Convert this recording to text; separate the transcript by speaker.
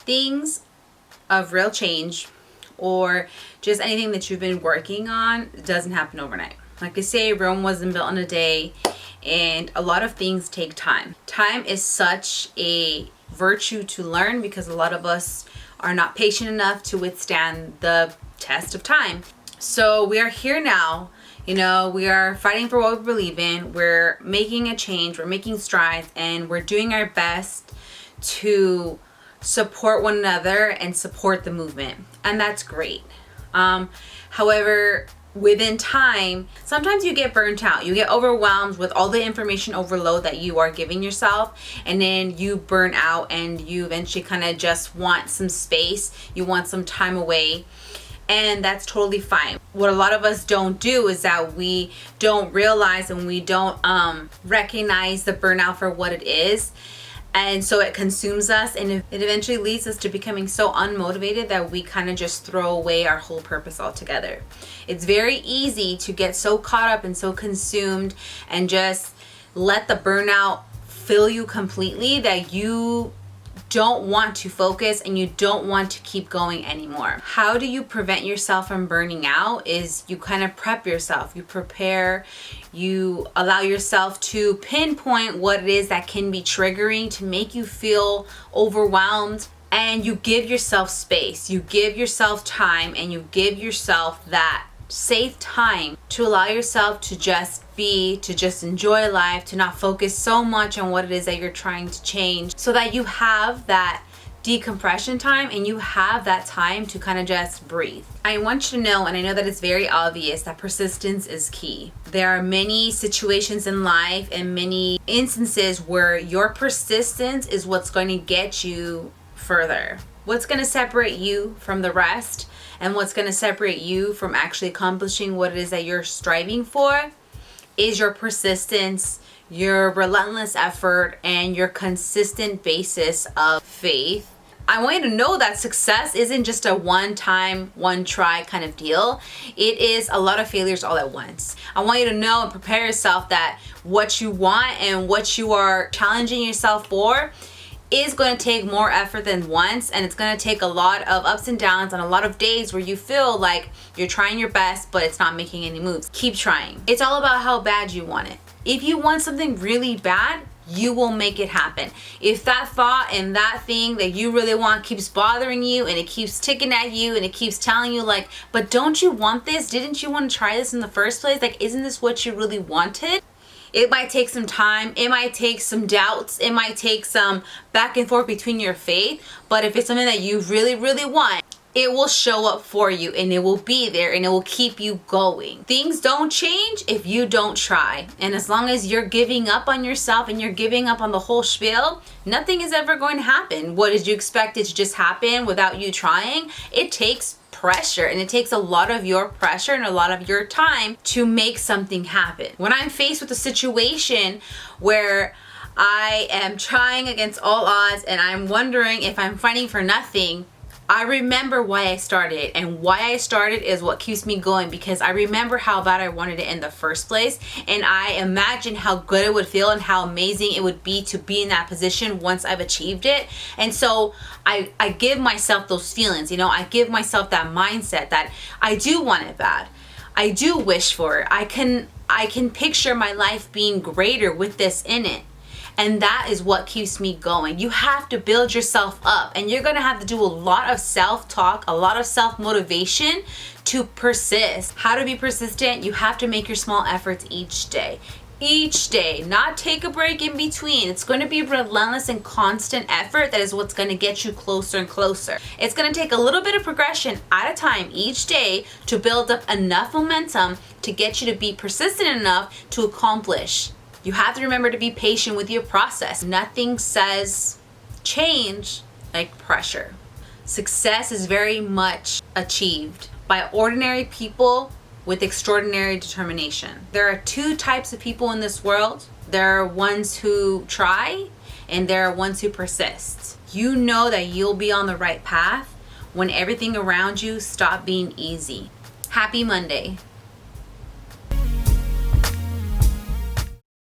Speaker 1: Things of real change or just anything that you've been working on doesn't happen overnight. Like I say, Rome wasn't built in a day, and a lot of things take time. Time is such a virtue to learn because a lot of us are not patient enough to withstand the test of time. So we are here now. You know, we are fighting for what we believe in. We're making a change. We're making strides, and we're doing our best to support one another and support the movement. And that's great. However, within time, sometimes you get burnt out. You get overwhelmed with all the information overload that you are giving yourself, and then you burn out and you eventually kind of just want some space. You want some time away, and that's totally fine. What a lot of us don't do is that we don't realize and we don't recognize the burnout for what it is. And so it consumes us, and it eventually leads us to becoming so unmotivated that we kind of just throw away our whole purpose altogether. It's very easy to get so caught up and so consumed and just let the burnout fill you completely that you don't want to focus and you don't want to keep going anymore. How do you prevent yourself from burning out is you kind of prep yourself, you prepare, you allow yourself to pinpoint what it is that can be triggering to make you feel overwhelmed, and you give yourself space, you give yourself time, and you give yourself that safe time to allow yourself to just be, to just enjoy life, to not focus so much on what it is that you're trying to change, so that you have that decompression time and you have that time to kind of just breathe. I want you to know, and I know that it's very obvious, that persistence is key. There are many situations in life and many instances where your persistence is what's going to get you further. What's going to separate you from the rest and what's going to separate you from actually accomplishing what it is that you're striving for is your persistence, your relentless effort, and your consistent basis of faith. I want you to know that success isn't just a one-time, one-try kind of deal. It is a lot of failures all at once. I want you to know and prepare yourself that what you want and what you are challenging yourself for is going to take more effort than once, and it's going to take a lot of ups and downs and a lot of days where you feel like you're trying your best but it's not making any moves. Keep trying. It's all about how bad you want it. If you want something really bad, you will make it happen. If that thought and that thing that you really want keeps bothering you and it keeps ticking at you and it keeps telling you like, but don't you want this? Didn't you want to try this in the first place? Like, isn't this what you really wanted? It might take some time, it might take some doubts, it might take some back and forth between your faith, but if it's something that you really, really want, it will show up for you and it will be there and it will keep you going. Things don't change if you don't try. And as long as you're giving up on yourself and you're giving up on the whole spiel, nothing is ever going to happen. What did you expect it to just happen without you trying? It takes pressure, and it takes a lot of your pressure and a lot of your time to make something happen. When I'm faced with a situation where I am trying against all odds and I'm wondering if I'm fighting for nothing, I remember why I started, and why I started is what keeps me going, because I remember how bad I wanted it in the first place, and I imagine how good it would feel and how amazing it would be to be in that position once I've achieved it. And so I give myself those feelings, you know, I give myself that mindset that I do want it bad. I do wish for it. I can picture my life being greater with this in it. And that is what keeps me going. You have to build yourself up, and you're gonna have to do a lot of self-talk, a lot of self-motivation to persist. How to be persistent? You have to make your small efforts each day. Each day, not take a break in between. It's going to be relentless and constant effort that is what's going to get you closer and closer. It's going to take a little bit of progression at a time each day to build up enough momentum to get you to be persistent enough to accomplish. You have to remember to be patient with your process. Nothing says change like pressure. Success is very much achieved by ordinary people with extraordinary determination. There are two types of people in this world. There are ones who try, and there are ones who persist. You know that you'll be on the right path when everything around you stop being easy. Happy Monday.